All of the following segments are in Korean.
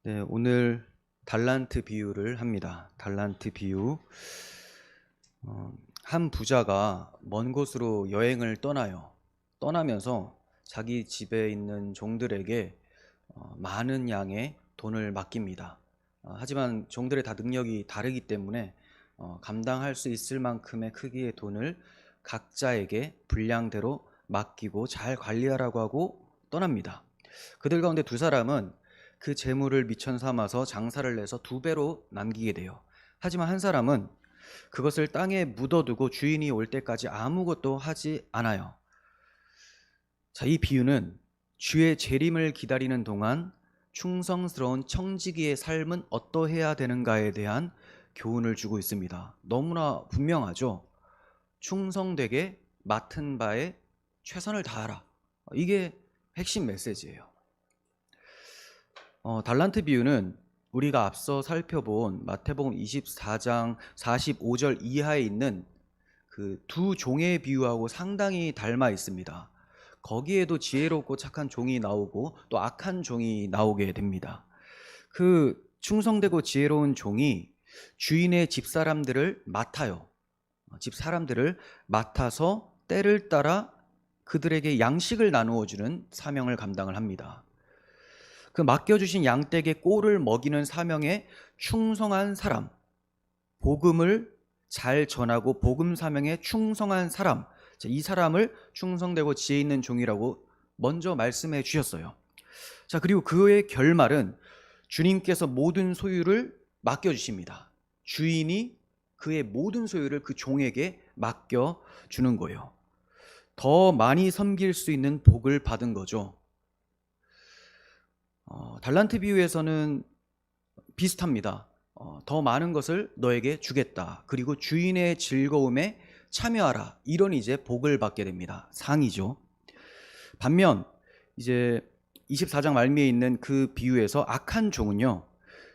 네, 오늘 달란트 비유를 합니다. 달란트 비유. 한 부자가 먼 곳으로 여행을 떠나요. 떠나면서 자기 집에 있는 종들에게 많은 양의 돈을 맡깁니다. 하지만 종들의 다 능력이 다르기 때문에 감당할 수 있을 만큼의 크기의 돈을 각자에게 분량대로 맡기고 잘 관리하라고 하고 떠납니다. 그들 가운데 두 사람은 그 재물을 미천 삼아서 장사를 내서 2배로 남기게 돼요. 하지만 한 사람은 그것을 땅에 묻어두고 주인이 올 때까지 아무것도 하지 않아요. 자, 이 비유는 주의 재림을 기다리는 동안 충성스러운 청지기의 삶은 어떠해야 되는가에 대한 교훈을 주고 있습니다. 너무나 분명하죠. 충성되게 맡은 바에 최선을 다하라. 이게 핵심 메시지예요. 달란트 비유는 우리가 앞서 살펴본 마태복음 24장 45절 이하에 있는 그 두 종의 비유하고 상당히 닮아 있습니다. 거기에도 지혜롭고 착한 종이 나오고 또 악한 종이 나오게 됩니다. 그 충성되고 지혜로운 종이 주인의 집사람들을 맡아요. 집사람들을 맡아서 때를 따라 그들에게 양식을 나누어 주는 사명을 감당을 합니다. 그 맡겨주신 양떼에게 꼴을 먹이는 사명에 충성한 사람, 복음을 잘 전하고 복음 사명에 충성한 사람, 이 사람을 충성되고 지혜 있는 종이라고 먼저 말씀해 주셨어요. 자, 그리고 그의 결말은 주님께서 모든 소유를 맡겨주십니다. 주인이 그의 모든 소유를 그 종에게 맡겨주는 거예요. 더 많이 섬길 수 있는 복을 받은 거죠. 달란트 비유에서는 비슷합니다. 더 많은 것을 너에게 주겠다. 그리고 주인의 즐거움에 참여하라. 이런 이제 복을 받게 됩니다. 상이죠. 반면 이제 24장 말미에 있는 그 비유에서 악한 종은요,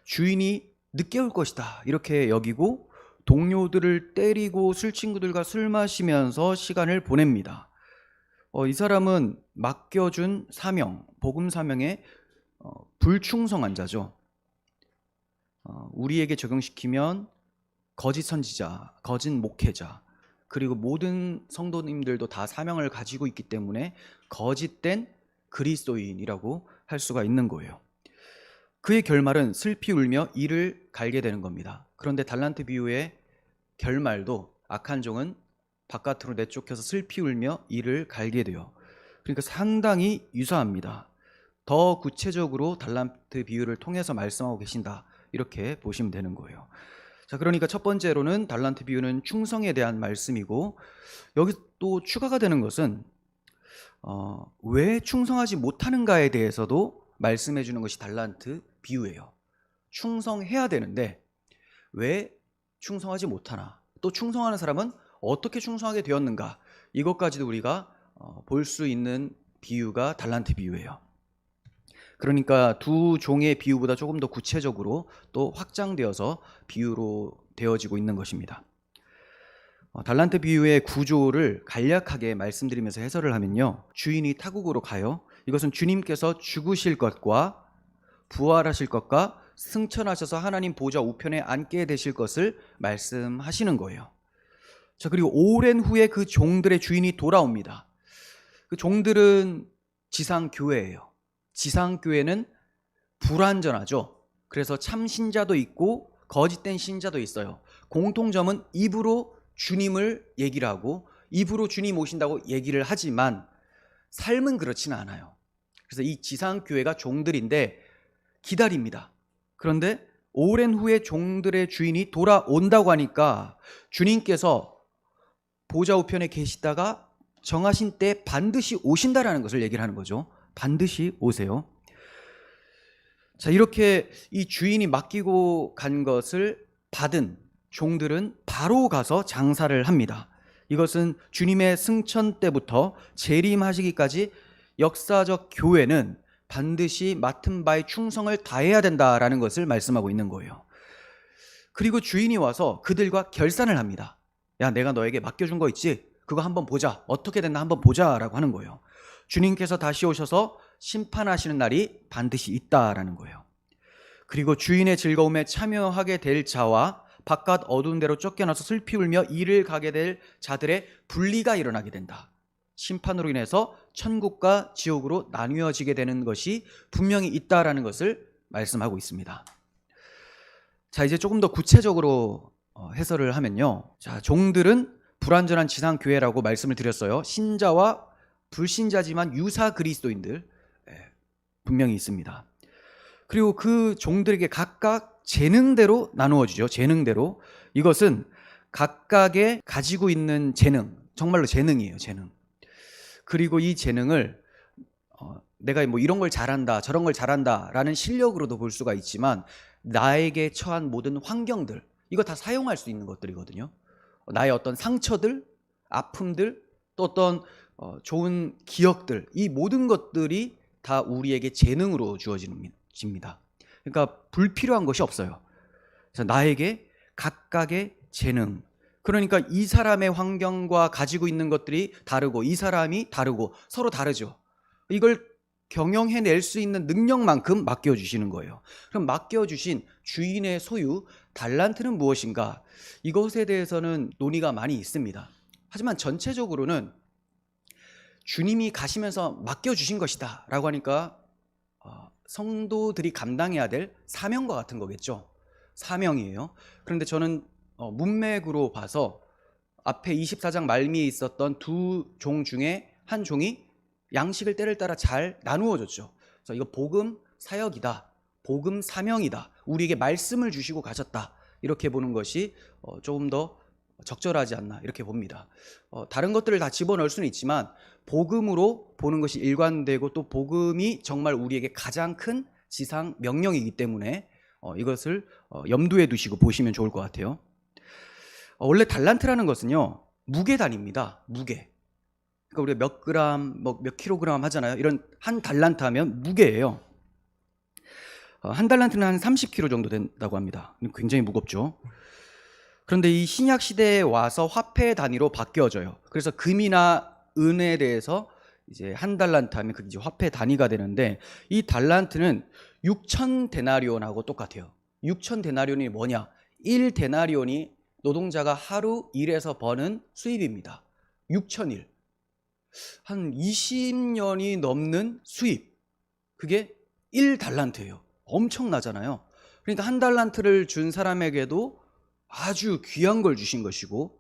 주인이 늦게 올 것이다 이렇게 여기고 동료들을 때리고 술 친구들과 술 마시면서 시간을 보냅니다. 이 사람은 맡겨준 사명, 복음 사명에 불충성한 자죠. 우리에게 적용시키면 거짓 선지자, 거짓 목회자, 그리고 모든 성도님들도 다 사명을 가지고 있기 때문에 거짓된 그리스도인이라고 할 수가 있는 거예요. 그의 결말은 슬피 울며 이를 갈게 되는 겁니다. 그런데 달란트 비유의 결말도 악한 종은 바깥으로 내쫓겨서 슬피 울며 이를 갈게 돼요. 그러니까 상당히 유사합니다. 더 구체적으로 달란트 비유를 통해서 말씀하고 계신다, 이렇게 보시면 되는 거예요. 자, 그러니까 첫 번째로는 달란트 비유는 충성에 대한 말씀이고, 여기 또 추가가 되는 것은 왜 충성하지 못하는가에 대해서도 말씀해 주는 것이 달란트 비유예요. 충성해야 되는데 왜 충성하지 못하나, 또 충성하는 사람은 어떻게 충성하게 되었는가, 이것까지도 우리가 볼 수 있는 비유가 달란트 비유예요. 그러니까 두 종의 비유보다 조금 더 구체적으로 또 확장되어서 비유로 되어지고 있는 것입니다. 달란트 비유의 구조를 간략하게 말씀드리면서 해설을 하면요, 주인이 타국으로 가요. 이것은 주님께서 죽으실 것과 부활하실 것과 승천하셔서 하나님 보좌 우편에 앉게 되실 것을 말씀하시는 거예요. 자, 그리고 오랜 후에 그 종들의 주인이 돌아옵니다. 그 종들은 지상교회예요. 지상교회는 불완전하죠. 그래서 참 신자도 있고 거짓된 신자도 있어요. 공통점은 입으로 주님을 얘기를 하고 입으로 주님 오신다고 얘기를 하지만 삶은 그렇지는 않아요. 그래서 이 지상교회가 종들인데 기다립니다. 그런데 오랜 후에 종들의 주인이 돌아온다고 하니까 주님께서 보좌 우편에 계시다가 정하신 때 반드시 오신다라는 것을 얘기를 하는 거죠. 반드시 오세요. 자, 이렇게 이 주인이 맡기고 간 것을 받은 종들은 바로 가서 장사를 합니다. 이것은 주님의 승천 때부터 재림하시기까지 역사적 교회는 반드시 맡은 바에 충성을 다해야 된다라는 것을 말씀하고 있는 거예요. 그리고 주인이 와서 그들과 결산을 합니다. 야, 내가 너에게 맡겨준 거 있지? 그거 한번 보자. 어떻게 됐나 한번 보자라고 하는 거예요. 주님께서 다시 오셔서 심판하시는 날이 반드시 있다라는 거예요. 그리고 주인의 즐거움에 참여하게 될 자와 바깥 어두운 데로 쫓겨나서 슬피 울며 이를 가게 될 자들의 분리가 일어나게 된다. 심판으로 인해서 천국과 지옥으로 나뉘어지게 되는 것이 분명히 있다라는 것을 말씀하고 있습니다. 자, 이제 조금 더 구체적으로 해설을 하면요. 자, 종들은 불완전한 지상 교회라고 말씀을 드렸어요. 신자와 불신자지만 유사 그리스도인들 분명히 있습니다. 그리고 그 종들에게 각각 재능대로 나누어지죠. 재능대로. 이것은 각각의 가지고 있는 재능, 정말로 재능이에요. 재능. 그리고 이 재능을 내가 뭐 이런 걸 잘한다, 저런 걸 잘한다 라는 실력으로도 볼 수가 있지만 나에게 처한 모든 환경들, 이거 다 사용할 수 있는 것들이거든요. 나의 어떤 상처들, 아픔들, 또 어떤 좋은 기억들, 이 모든 것들이 다 우리에게 재능으로 주어집니다. 그러니까 불필요한 것이 없어요. 그래서 나에게 각각의 재능, 그러니까 이 사람의 환경과 가지고 있는 것들이 다르고 이 사람이 다르고 서로 다르죠. 이걸 경영해낼 수 있는 능력만큼 맡겨주시는 거예요. 그럼 맡겨주신 주인의 소유, 달란트는 무엇인가? 이것에 대해서는 논의가 많이 있습니다. 하지만 전체적으로는 주님이 가시면서 맡겨주신 것이다 라고 하니까 성도들이 감당해야 될 사명과 같은 거겠죠. 사명이에요. 그런데 저는 문맥으로 봐서 앞에 24장 말미에 있었던 두 종 중에 한 종이 양식을 때를 따라 잘 나누어졌죠. 그래서 이거 복음 사역이다, 복음 사명이다, 우리에게 말씀을 주시고 가셨다, 이렇게 보는 것이 조금 더 적절하지 않나 이렇게 봅니다. 다른 것들을 다 집어넣을 수는 있지만 복음으로 보는 것이 일관되고 또 복음이 정말 우리에게 가장 큰 지상 명령이기 때문에 이것을 염두에 두시고 보시면 좋을 것 같아요. 원래 달란트라는 것은요, 무게 단위입니다. 무게. 그러니까 우리가 몇 그램, 몇 킬로그램 하잖아요. 이런 한 달란트 하면 무게예요. 한 달란트는 한 30kg 정도 된다고 합니다. 굉장히 무겁죠. 그런데 이 신약 시대에 와서 화폐 단위로 바뀌어져요. 그래서 금이나 은에 대해서 이제 한 달란트 하면 그게 이제 화폐 단위가 되는데, 이 달란트는 6천 데나리온하고 똑같아요. 6천 데나리온이 뭐냐? 1 데나리온이 노동자가 하루 일해서 버는 수입입니다. 6천일. 한 20년이 넘는 수입. 그게 1달란트예요. 엄청나잖아요. 그러니까 한 달란트를 준 사람에게도 아주 귀한 걸 주신 것이고,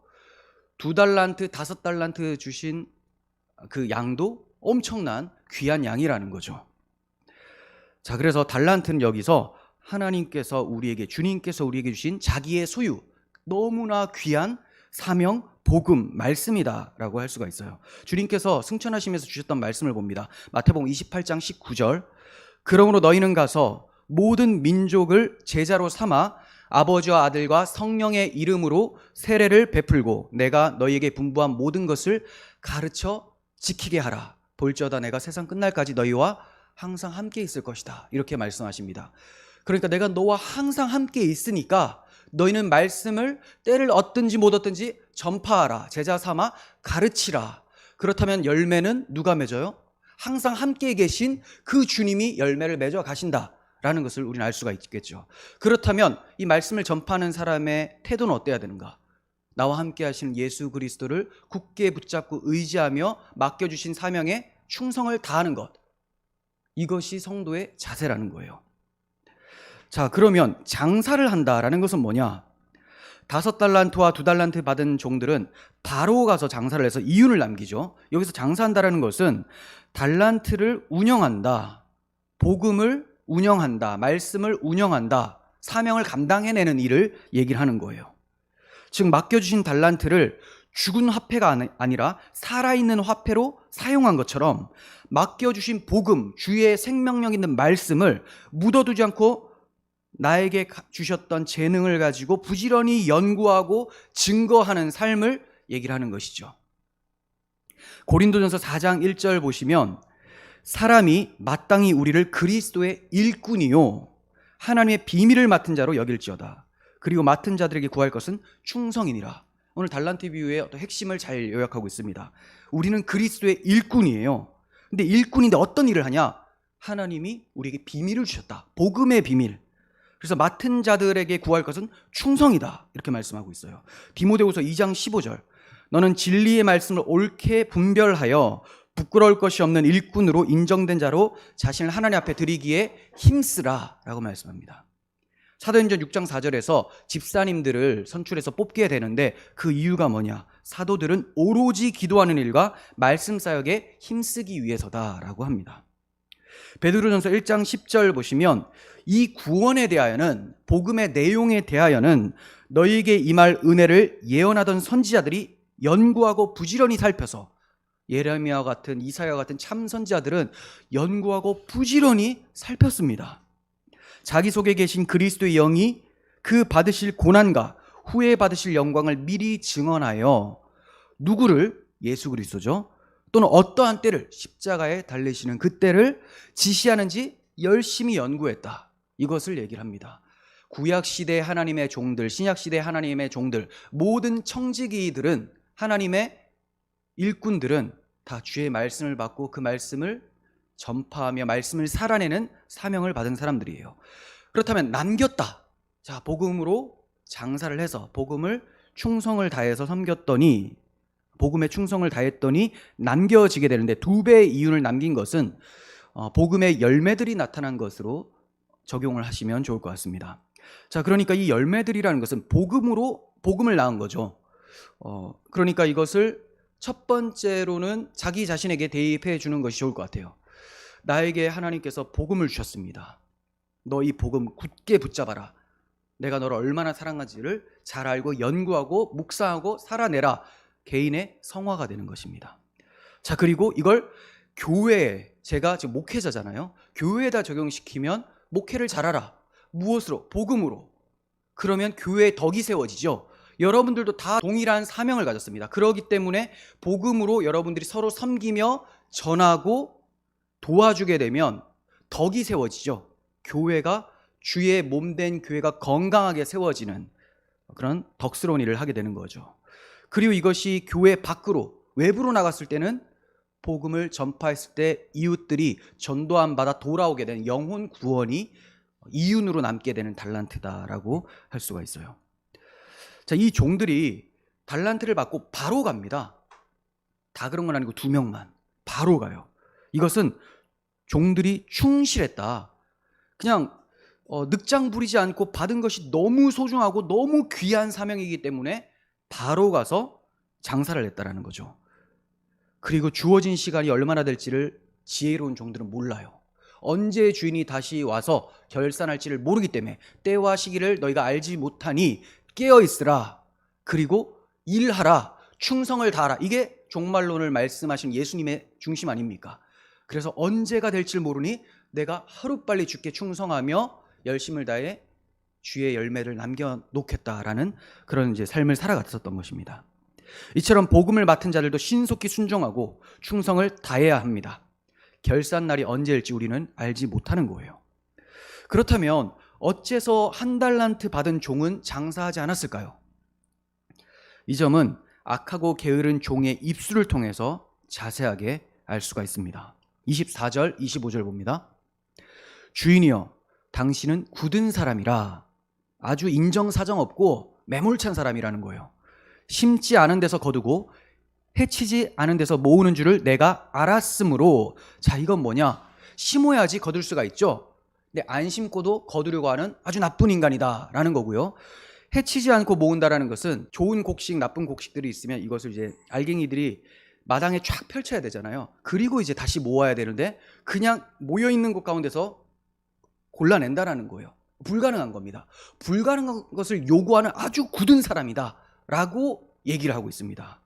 2달란트, 5달란트 주신 그 양도 엄청난 귀한 양이라는 거죠. 자, 그래서 달란트는 여기서 하나님께서 우리에게, 주님께서 우리에게 주신 자기의 소유, 너무나 귀한 사명, 복음, 말씀이다라고 할 수가 있어요. 주님께서 승천하시면서 주셨던 말씀을 봅니다. 마태복음 28장 19절. 그러므로 너희는 가서 모든 민족을 제자로 삼아 아버지와 아들과 성령의 이름으로 세례를 베풀고 내가 너희에게 분부한 모든 것을 가르쳐 지키게 하라. 볼지어다 내가 세상 끝날까지 너희와 항상 함께 있을 것이다. 이렇게 말씀하십니다. 그러니까 내가 너와 항상 함께 있으니까 너희는 말씀을 때를 얻든지 못 얻든지 전파하라. 제자 삼아 가르치라. 그렇다면 열매는 누가 맺어요? 항상 함께 계신 그 주님이 열매를 맺어 가신다라는 것을 우리는 알 수가 있겠죠. 그렇다면 이 말씀을 전파하는 사람의 태도는 어때야 되는가? 나와 함께 하시는 예수 그리스도를 굳게 붙잡고 의지하며 맡겨주신 사명에 충성을 다하는 것. 이것이 성도의 자세라는 거예요. 자, 그러면 장사를 한다라는 것은 뭐냐? 5달란트와 2달란트 받은 종들은 바로 가서 장사를 해서 이윤을 남기죠. 여기서 장사한다라는 것은 달란트를 운영한다, 복음을 운영한다, 말씀을 운영한다, 사명을 감당해내는 일을 얘기를 하는 거예요. 즉 맡겨주신 달란트를 죽은 화폐가 아니라 살아있는 화폐로 사용한 것처럼 맡겨주신 복음, 주의 생명력 있는 말씀을 묻어두지 않고 나에게 주셨던 재능을 가지고 부지런히 연구하고 증거하는 삶을 얘기를 하는 것이죠. 고린도전서 4장 1절 보시면 사람이 마땅히 우리를 그리스도의 일꾼이요 하나님의 비밀을 맡은 자로 여길지어다. 그리고 맡은 자들에게 구할 것은 충성이니라. 오늘 달란트 비유의 어떤 핵심을 잘 요약하고 있습니다. 우리는 그리스도의 일꾼이에요. 근데 일꾼인데 어떤 일을 하냐? 하나님이 우리에게 비밀을 주셨다. 복음의 비밀. 그래서 맡은 자들에게 구할 것은 충성이다, 이렇게 말씀하고 있어요. 디모데후서 2장 15절, 너는 진리의 말씀을 옳게 분별하여 부끄러울 것이 없는 일꾼으로 인정된 자로 자신을 하나님 앞에 드리기에 힘쓰라 라고 말씀합니다. 사도행전 6장 4절에서 집사님들을 선출해서 뽑게 되는데 그 이유가 뭐냐? 사도들은 오로지 기도하는 일과 말씀 사역에 힘쓰기 위해서다라고 합니다. 베드로전서 1장 10절 보시면 이 구원에 대하여는, 복음의 내용에 대하여는 너희에게 임할 은혜를 예언하던 선지자들이 연구하고 부지런히 살펴서, 예레미야와 같은, 이사야와 같은 참 선지자들은 연구하고 부지런히 살폈습니다. 자기 속에 계신 그리스도의 영이 그 받으실 고난과 후에 받으실 영광을 미리 증언하여 누구를? 예수 그리스도죠. 또는 어떠한 때를, 십자가에 달리시는 그 때를 지시하는지 열심히 연구했다, 이것을 얘기를 합니다. 구약시대 하나님의 종들, 신약시대 하나님의 종들, 모든 청지기들은, 하나님의 일꾼들은 다 주의 말씀을 받고 그 말씀을 전파하며 말씀을 살아내는 사명을 받은 사람들이에요. 그렇다면 남겼다. 자, 복음으로 장사를 해서 복음을 충성을 다해서 섬겼더니, 복음에 충성을 다했더니 남겨지게 되는데, 2배의 이윤을 남긴 것은 복음의 열매들이 나타난 것으로 적용을 하시면 좋을 것 같습니다. 자, 그러니까 이 열매들이라는 것은 복음을 낳은 거죠. 그러니까 이것을 첫 번째로는 자기 자신에게 대입해 주는 것이 좋을 것 같아요. 나에게 하나님께서 복음을 주셨습니다. 너 이 복음 굳게 붙잡아라. 내가 너를 얼마나 사랑하는지를 잘 알고 연구하고 묵상하고 살아내라. 개인의 성화가 되는 것입니다. 자, 그리고 이걸 교회에, 제가 지금 목회자잖아요. 교회에다 적용시키면 목회를 잘하라. 무엇으로? 복음으로. 그러면 교회에 덕이 세워지죠. 여러분들도 다 동일한 사명을 가졌습니다. 그렇기 때문에 복음으로 여러분들이 서로 섬기며 전하고 도와주게 되면 덕이 세워지죠. 교회가, 주의 몸된 교회가 건강하게 세워지는 그런 덕스러운 일을 하게 되는 거죠. 그리고 이것이 교회 밖으로, 외부로 나갔을 때는 복음을 전파했을 때 이웃들이 전도함 받아 돌아오게 되는 영혼 구원이 이윤으로 남게 되는 달란트다라고 할 수가 있어요. 자, 이 종들이 달란트를 받고 바로 갑니다. 다 그런 건 아니고 2명만 바로 가요. 이것은 종들이 충실했다. 그냥 늑장 부리지 않고 받은 것이 너무 소중하고 너무 귀한 사명이기 때문에 바로 가서 장사를 했다라는 거죠. 그리고 주어진 시간이 얼마나 될지를 지혜로운 종들은 몰라요. 언제 주인이 다시 와서 결산할지를 모르기 때문에 때와 시기를 너희가 알지 못하니 깨어있으라. 그리고 일하라. 충성을 다하라. 이게 종말론을 말씀하신 예수님의 중심 아닙니까? 그래서 언제가 될지 모르니 내가 하루빨리 주께 충성하며 열심을 다해 주의 열매를 남겨놓겠다라는 그런 이제 삶을 살아갔었던 것입니다. 이처럼 복음을 맡은 자들도 신속히 순종하고 충성을 다해야 합니다. 결산날이 언제일지 우리는 알지 못하는 거예요. 그렇다면 어째서 1달란트 받은 종은 장사하지 않았을까요? 이 점은 악하고 게으른 종의 입술을 통해서 자세하게 알 수가 있습니다. 24절, 25절 봅니다. 주인이여, 당신은 굳은 사람이라. 아주 인정사정 없고 매몰찬 사람이라는 거예요. 심지 않은 데서 거두고 해치지 않은 데서 모으는 줄을 내가 알았으므로. 자, 이건 뭐냐? 심어야지 거둘 수가 있죠. 근데 안 심고도 거두려고 하는 아주 나쁜 인간이다 라는 거고요. 해치지 않고 모은다라는 것은 좋은 곡식, 나쁜 곡식들이 있으면 이것을 이제 알갱이들이 마당에 쫙 펼쳐야 되잖아요. 그리고 이제 다시 모아야 되는데 그냥 모여있는 것 가운데서 골라낸다라는 거예요. 불가능한 겁니다. 불가능한 것을 요구하는 아주 굳은 사람이다 라고 얘기를 하고 있습니다.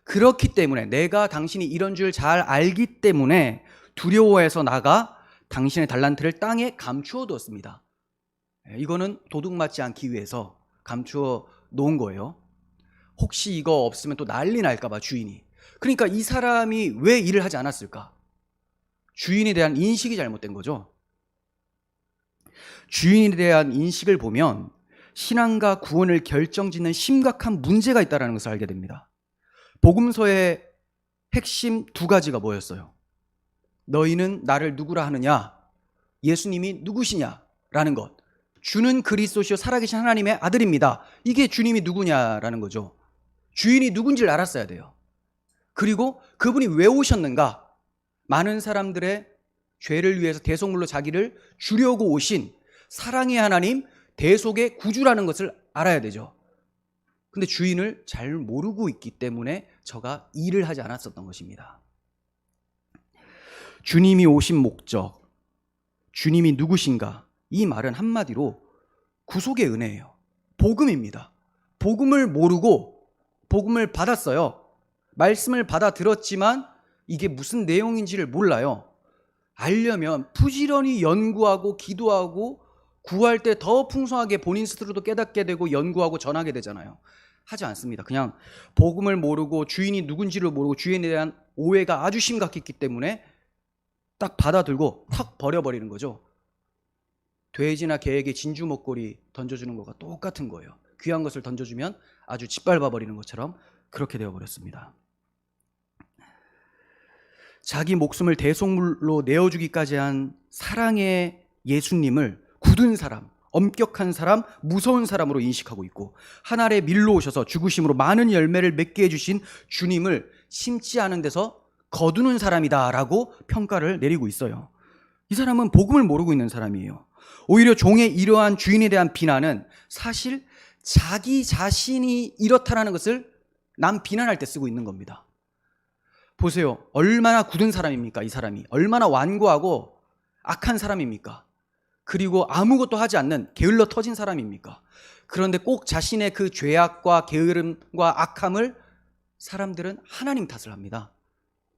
그렇기 때문에 내가 당신이 이런 줄 잘 알기 때문에 두려워해서 나가 당신의 달란트를 땅에 감추어 두었습니다. 이거는 도둑 맞지 않기 위해서 감추어 놓은 거예요. 혹시 이거 없으면 또 난리 날까 봐 주인이. 그러니까 이 사람이 왜 일을 하지 않았을까? 주인에 대한 인식이 잘못된 거죠. 주인에 대한 인식을 보면 신앙과 구원을 결정짓는 심각한 문제가 있다는 것을 알게 됩니다. 복음서의 핵심 2가지가 뭐였어요? 너희는 나를 누구라 하느냐? 예수님이 누구시냐? 라는 것. 주는 그리스도시요 살아계신 하나님의 아들입니다. 이게 주님이 누구냐라는 거죠. 주인이 누군지를 알았어야 돼요. 그리고 그분이 왜 오셨는가? 많은 사람들의 죄를 위해서 대속물로 자기를 주려고 오신 사랑의 하나님, 대속의 구주라는 것을 알아야 되죠. 근데 주인을 잘 모르고 있기 때문에 저가 일을 하지 않았었던 것입니다. 주님이 오신 목적, 주님이 누구신가? 이 말은 한마디로 구속의 은혜예요. 복음입니다. 복음을 모르고 복음을 받았어요. 말씀을 받아 들었지만 이게 무슨 내용인지를 몰라요. 알려면 부지런히 연구하고 기도하고 구할 때 더 풍성하게 본인 스스로도 깨닫게 되고 연구하고 전하게 되잖아요. 하지 않습니다. 그냥 복음을 모르고 주인이 누군지를 모르고 주인에 대한 오해가 아주 심각했기 때문에 딱 받아들고 탁 버려버리는 거죠. 돼지나 개에게 진주 목걸이 던져주는 것과 똑같은 거예요. 귀한 것을 던져주면 아주 짓밟아버리는 것처럼 그렇게 되어버렸습니다. 자기 목숨을 대속물로 내어주기까지 한 사랑의 예수님을 굳은 사람, 엄격한 사람, 무서운 사람으로 인식하고 있고 하늘의 밀로 오셔서 죽으심으로 많은 열매를 맺게 해주신 주님을 심지 않은 데서 거두는 사람이다라고 평가를 내리고 있어요. 이 사람은 복음을 모르고 있는 사람이에요. 오히려 종의 이러한 주인에 대한 비난은 사실 자기 자신이 이렇다라는 것을 남 비난할 때 쓰고 있는 겁니다. 보세요. 얼마나 굳은 사람입니까? 이 사람이 얼마나 완고하고 악한 사람입니까? 그리고 아무것도 하지 않는 게을러 터진 사람입니까? 그런데 꼭 자신의 그 죄악과 게으름과 악함을 사람들은 하나님 탓을 합니다.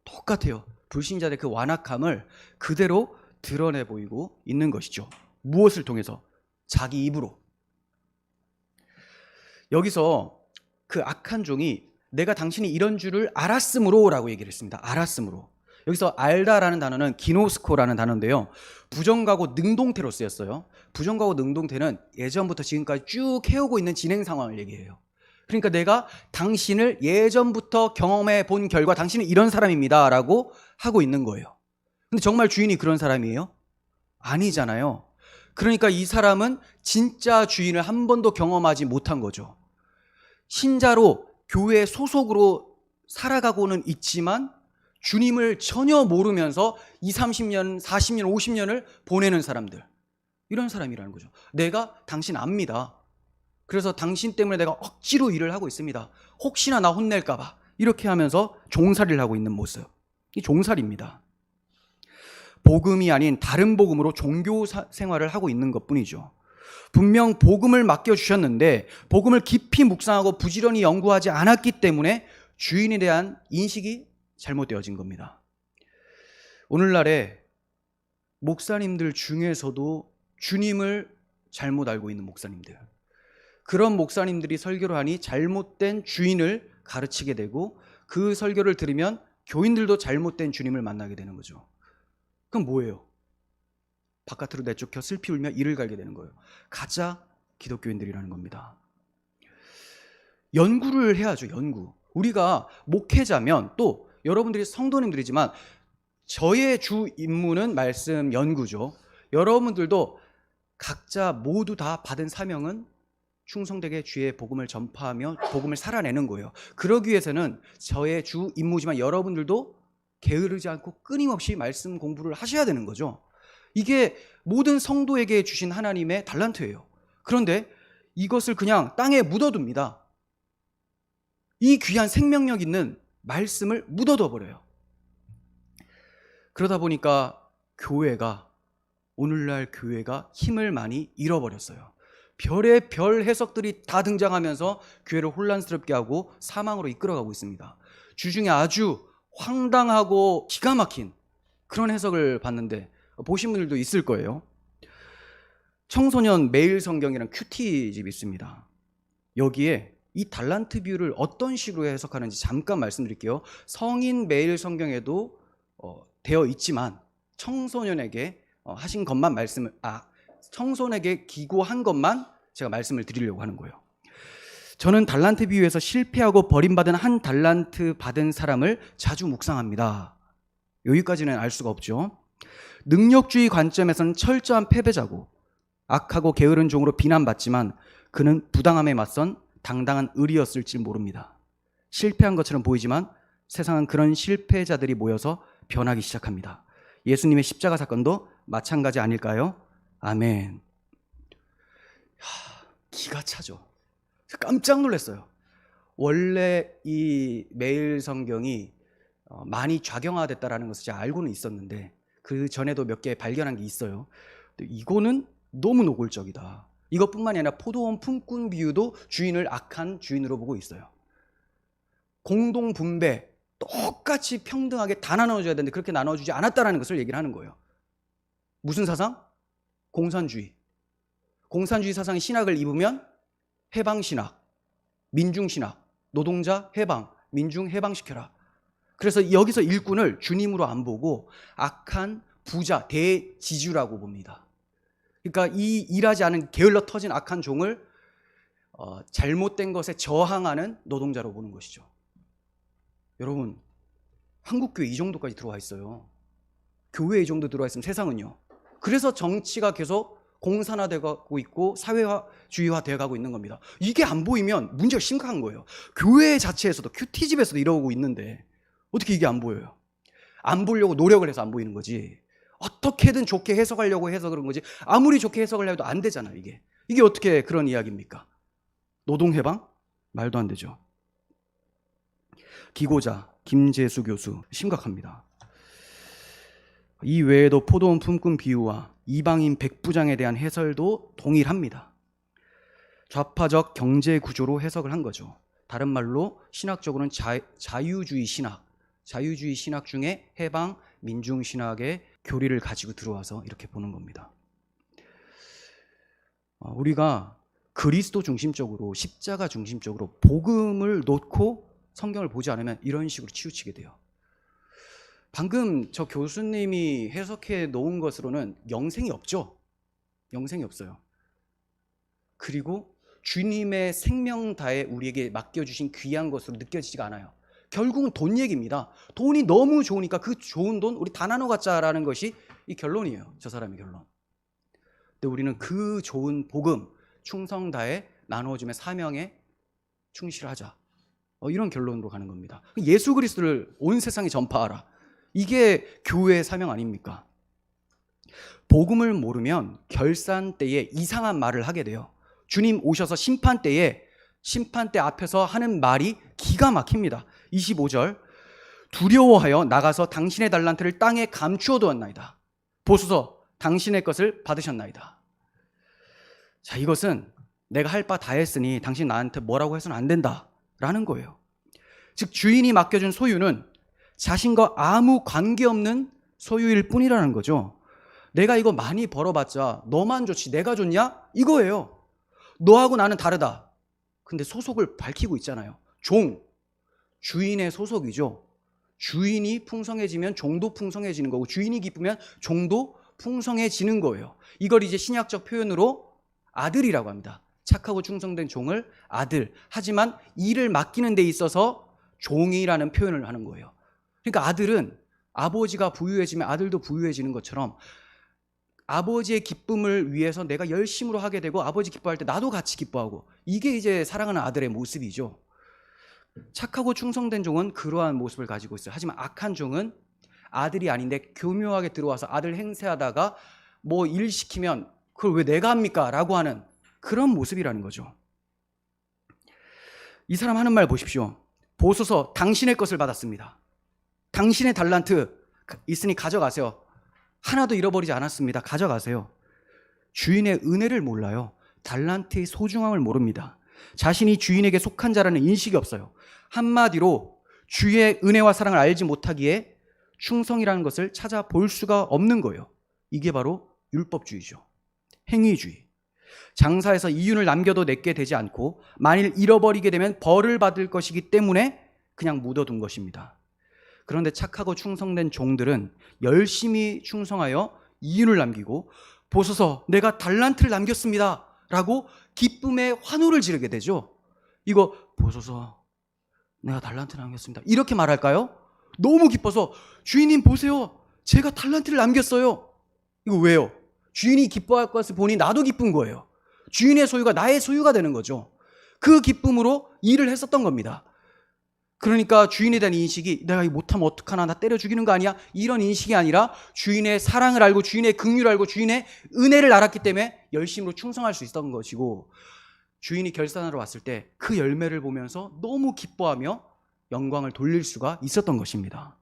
똑같아요. 불신자들의 그 완악함을 그대로 드러내 보이고 있는 것이죠. 무엇을 통해서? 자기 입으로. 여기서 그 악한 종이 내가 당신이 이런 줄을 알았으므로 라고 얘기를 했습니다. 알았으므로. 여기서 알다라는 단어는 기노스코라는 단어인데요. 부정과고 능동태로 쓰였어요. 부정과고 능동태는 예전부터 지금까지 쭉 해오고 있는 진행 상황을 얘기해요. 그러니까 내가 당신을 예전부터 경험해 본 결과 당신은 이런 사람입니다 라고 하고 있는 거예요. 근데 정말 주인이 그런 사람이에요? 아니잖아요. 그러니까 이 사람은 진짜 주인을 한 번도 경험하지 못한 거죠. 신자로 교회 소속으로 살아가고는 있지만 주님을 전혀 모르면서 20, 30년, 40년, 50년을 보내는 사람들, 이런 사람이라는 거죠. 내가 당신 압니다. 그래서 당신 때문에 내가 억지로 일을 하고 있습니다. 혹시나 나 혼낼까 봐 이렇게 하면서 종살이를 하고 있는 모습, 이 종살이입니다. 복음이 아닌 다른 복음으로 종교 생활을 하고 있는 것뿐이죠. 분명 복음을 맡겨주셨는데 복음을 깊이 묵상하고 부지런히 연구하지 않았기 때문에 주인에 대한 인식이 잘못되어진 겁니다. 오늘날에 목사님들 중에서도 주님을 잘못 알고 있는 목사님들, 그런 목사님들이 설교를 하니 잘못된 주인을 가르치게 되고 그 설교를 들으면 교인들도 잘못된 주님을 만나게 되는 거죠. 그럼 뭐예요? 바깥으로 내쫓겨 슬피 울며 이를 갈게 되는 거예요. 가짜 기독교인들이라는 겁니다. 연구를 해야죠. 연구. 우리가 목회자면 또 여러분들이 성도님들이지만 저의 주 임무는 말씀 연구죠. 여러분들도 각자 모두 다 받은 사명은 충성되게 주의 복음을 전파하며 복음을 살아내는 거예요. 그러기 위해서는 저의 주 임무지만 여러분들도 게으르지 않고 끊임없이 말씀 공부를 하셔야 되는 거죠. 이게 모든 성도에게 주신 하나님의 달란트예요. 그런데 이것을 그냥 땅에 묻어둡니다. 이 귀한 생명력 있는 말씀을 묻어둬 버려요. 그러다 보니까 오늘날 교회가 힘을 많이 잃어버렸어요. 별의 별 해석들이 다 등장하면서 교회를 혼란스럽게 하고 사망으로 이끌어가고 있습니다. 주중에 아주 황당하고 기가 막힌 그런 해석을 봤는데 보신 분들도 있을 거예요. 청소년 매일 성경이라는 큐티집이 있습니다. 여기에 이 달란트 비유를 어떤 식으로 해석하는지 잠깐 말씀드릴게요. 성인 매일 성경에도 되어 있지만 청소년에게 하신 것만 청소년에게 기고한 것만 제가 말씀을 드리려고 하는 거예요. 저는 달란트 비유에서 실패하고 버림받은 한 달란트 받은 사람을 자주 묵상합니다. 여기까지는 알 수가 없죠. 능력주의 관점에서는 철저한 패배자고 악하고 게으른 종으로 비난받지만 그는 부당함에 맞선 당당한 을이었을지 모릅니다. 실패한 것처럼 보이지만 세상은 그런 실패자들이 모여서 변하기 시작합니다. 예수님의 십자가 사건도 마찬가지 아닐까요? 아멘. 기가 차죠. 깜짝 놀랐어요. 원래 이 매일 성경이 많이 좌경화됐다라는 것을 제가 알고는 있었는데 그 전에도 몇 개 발견한 게 있어요. 근데 이거는 너무 노골적이다. 이것뿐만이 아니라 포도원 품꾼 비유도 주인을 악한 주인으로 보고 있어요. 공동 분배, 똑같이 평등하게 다 나눠줘야 되는데 그렇게 나눠주지 않았다라는 것을 얘기를 하는 거예요. 무슨 사상? 공산주의. 공산주의 사상이 신학을 입으면 해방신학, 민중신학, 노동자 해방, 민중 해방시켜라. 그래서 여기서 일꾼을 주님으로 안 보고 악한 부자, 대지주라고 봅니다. 그러니까 이 일하지 않은 게을러 터진 악한 종을 잘못된 것에 저항하는 노동자로 보는 것이죠. 여러분, 한국교회 이 정도까지 들어와 있어요. 교회에 이 정도 들어와 있으면 세상은요. 그래서 정치가 계속 공산화되고 있고 사회주의화 되어가고 있는 겁니다. 이게 안 보이면 문제가 심각한 거예요. 교회 자체에서도 큐티집에서도 이러고 있는데 어떻게 이게 안 보여요? 안 보려고 노력을 해서 안 보이는 거지. 어떻게든 좋게 해석하려고 해서 그런 거지. 아무리 좋게 해석을 해도 안 되잖아요. 이게 어떻게 그런 이야기입니까? 노동해방? 말도 안 되죠. 기고자 김재수 교수 심각합니다. 이 외에도 포도원 품꾼 비유와 이방인 백부장에 대한 해설도 동일합니다. 좌파적 경제 구조로 해석을 한 거죠. 다른 말로 신학적으로는 자유주의 신학 중에 해방 민중 신학의 교리를 가지고 들어와서 이렇게 보는 겁니다. 우리가 그리스도 중심적으로 십자가 중심적으로 복음을 놓고 성경을 보지 않으면 이런 식으로 치우치게 돼요. 방금 저 교수님이 해석해 놓은 것으로는 영생이 없죠. 영생이 없어요. 그리고 주님의 생명 다해 우리에게 맡겨주신 귀한 것으로 느껴지지가 않아요. 결국은 돈 얘기입니다. 돈이 너무 좋으니까 그 좋은 돈 우리 다 나눠 갖자라는 것이 이 결론이에요. 저 사람의 결론. 근데 우리는 그 좋은 복음 충성 다해 나누어주며 사명에 충실하자. 이런 결론으로 가는 겁니다. 예수 그리스도를 온 세상에 전파하라. 이게 교회의 사명 아닙니까? 복음을 모르면 결산 때에 이상한 말을 하게 돼요. 주님 오셔서 심판대 앞에서 하는 말이 기가 막힙니다. 25절 두려워하여 나가서 당신의 달란트를 땅에 감추어 두었나이다. 보소서 당신의 것을 받으셨나이다. 자, 이것은 내가 할 바 다 했으니 당신 나한테 뭐라고 해서는 안 된다라는 거예요. 즉 주인이 맡겨준 소유는 자신과 아무 관계없는 소유일 뿐이라는 거죠. 내가 이거 많이 벌어봤자 너만 좋지 내가 좋냐? 이거예요. 너하고 나는 다르다. 근데 소속을 밝히고 있잖아요. 주인의 소속이죠. 주인이 풍성해지면 종도 풍성해지는 거고 주인이 기쁘면 종도 풍성해지는 거예요. 이걸 이제 신약적 표현으로 아들이라고 합니다. 착하고 충성된 종을 아들. 하지만 일을 맡기는 데 있어서 종이라는 표현을 하는 거예요. 그러니까 아들은 아버지가 부유해지면 아들도 부유해지는 것처럼 아버지의 기쁨을 위해서 내가 열심으로 하게 되고 아버지 기뻐할 때 나도 같이 기뻐하고 이게 이제 사랑하는 아들의 모습이죠. 착하고 충성된 종은 그러한 모습을 가지고 있어요. 하지만 악한 종은 아들이 아닌데 교묘하게 들어와서 아들 행세하다가 뭐 일 시키면 그걸 왜 내가 합니까? 라고 하는 그런 모습이라는 거죠. 이 사람 하는 말 보십시오. 보소서 당신의 것을 받았습니다. 당신의 달란트 있으니 가져가세요. 하나도 잃어버리지 않았습니다. 가져가세요. 주인의 은혜를 몰라요. 달란트의 소중함을 모릅니다. 자신이 주인에게 속한 자라는 인식이 없어요. 한마디로 주의 은혜와 사랑을 알지 못하기에 충성이라는 것을 찾아볼 수가 없는 거예요. 이게 바로 율법주의죠. 행위주의. 장사에서 이윤을 남겨도 내게 되지 않고 만일 잃어버리게 되면 벌을 받을 것이기 때문에 그냥 묻어둔 것입니다. 그런데 착하고 충성된 종들은 열심히 충성하여 이윤을 남기고 보소서 내가 달란트를 남겼습니다 라고 기쁨의 환호를 지르게 되죠. 이거 보소서 내가 달란트를 남겼습니다 이렇게 말할까요? 너무 기뻐서 주인님 보세요 제가 달란트를 남겼어요. 이거 왜요? 주인이 기뻐할 것을 보니 나도 기쁜 거예요. 주인의 소유가 나의 소유가 되는 거죠. 그 기쁨으로 일을 했었던 겁니다. 그러니까 주인에 대한 인식이 내가 이거 못하면 어떡하나, 나 때려 죽이는 거 아니야? 이런 인식이 아니라 주인의 사랑을 알고 주인의 긍휼을 알고 주인의 은혜를 알았기 때문에 열심으로 충성할 수 있었던 것이고, 주인이 결산하러 왔을 때 그 열매를 보면서 너무 기뻐하며 영광을 돌릴 수가 있었던 것입니다.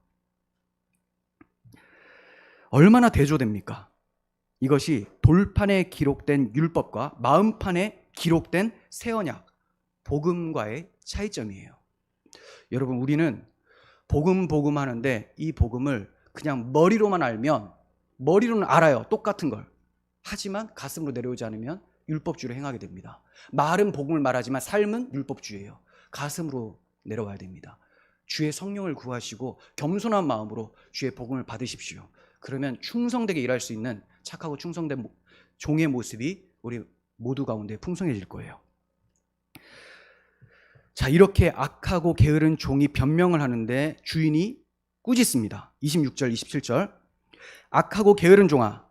얼마나 대조됩니까? 이것이 돌판에 기록된 율법과 마음판에 기록된 새 언약, 복음과의 차이점이에요. 여러분, 우리는 복음 하는데 이 복음을 그냥 머리로만 알면, 머리로는 알아요, 똑같은 걸. 하지만 가슴으로 내려오지 않으면 율법주의로 행하게 됩니다. 말은 복음을 말하지만 삶은 율법주의예요. 가슴으로 내려와야 됩니다. 주의 성령을 구하시고 겸손한 마음으로 주의 복음을 받으십시오. 그러면 충성되게 일할 수 있는 착하고 충성된 종의 모습이 우리 모두 가운데 풍성해질 거예요. 자, 이렇게 악하고 게으른 종이 변명을 하는데 주인이 꾸짖습니다. 26절, 27절. 악하고 게으른 종아,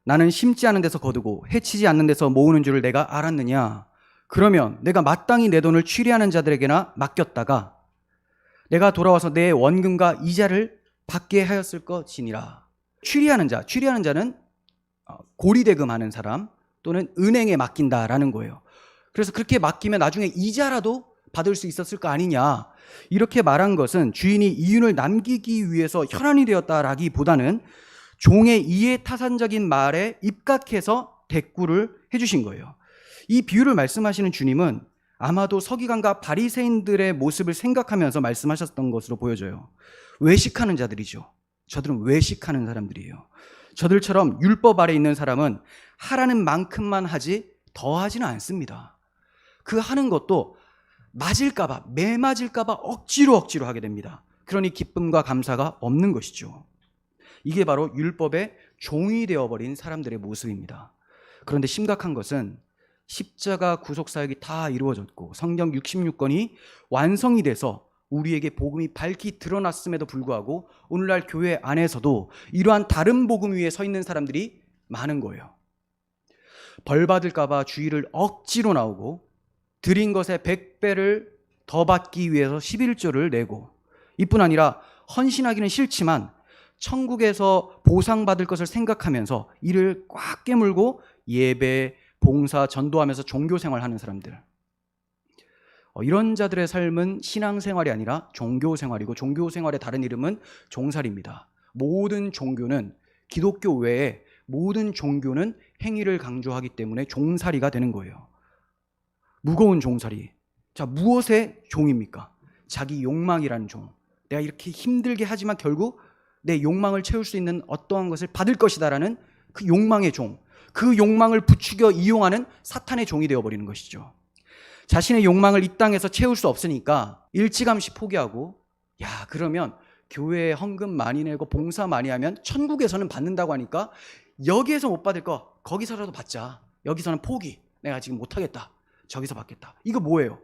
나는 심지 않은 데서 거두고 해치지 않는 데서 모으는 줄을 내가 알았느냐? 그러면 내가 마땅히 내 돈을 취리하는 자들에게나 맡겼다가 내가 돌아와서 내 원금과 이자를 받게 하였을 것이니라. 취리하는 자는 고리대금하는 사람 또는 은행에 맡긴다라는 거예요. 그래서 그렇게 맡기면 나중에 이자라도 받을 수 있었을 거 아니냐, 이렇게 말한 것은 주인이 이윤을 남기기 위해서 혈안이 되었다라기보다는 종의 이해타산적인 말에 입각해서 대꾸를 해주신 거예요. 이 비유를 말씀하시는 주님은 아마도 서기관과 바리새인들의 모습을 생각하면서 말씀하셨던 것으로 보여져요. 외식하는 자들이죠. 저들은 외식하는 사람들이에요. 저들처럼 율법 아래 있는 사람은 하라는 만큼만 하지 더 하지는 않습니다. 그 하는 것도 맞을까봐, 매 맞을까봐 억지로 하게 됩니다. 그러니 기쁨과 감사가 없는 것이죠. 이게 바로 율법의 종이 되어버린 사람들의 모습입니다. 그런데 심각한 것은 십자가 구속사역이 다 이루어졌고 성경 66권이 완성이 돼서 우리에게 복음이 밝히 드러났음에도 불구하고 오늘날 교회 안에서도 이러한 다른 복음 위에 서 있는 사람들이 많은 거예요. 벌 받을까봐 주의를 억지로 나오고 드린 것의 100배를 더 받기 위해서 11조를 내고, 이뿐 아니라 헌신하기는 싫지만 천국에서 보상받을 것을 생각하면서 이를 꽉 깨물고 예배, 봉사, 전도하면서 종교생활하는 사람들, 이런 자들의 삶은 신앙생활이 아니라 종교생활이고, 종교생활의 다른 이름은 종살입니다. 모든 종교는, 기독교 외에 모든 종교는 행위를 강조하기 때문에 종살이가 되는 거예요. 무거운 종살이. 자, 무엇의 종입니까? 자기 욕망이라는 종. 내가 이렇게 힘들게 하지만 결국 내 욕망을 채울 수 있는 어떠한 것을 받을 것이다라는 그 욕망의 종, 그 욕망을 부추겨 이용하는 사탄의 종이 되어버리는 것이죠. 자신의 욕망을 이 땅에서 채울 수 없으니까 일찌감치 포기하고, 야, 그러면 교회에 헌금 많이 내고 봉사 많이 하면 천국에서는 받는다고 하니까 여기에서 못 받을 거 거기서라도 받자. 여기서는 포기. 내가 지금 못하겠다. 저기서 받겠다. 이거 뭐예요?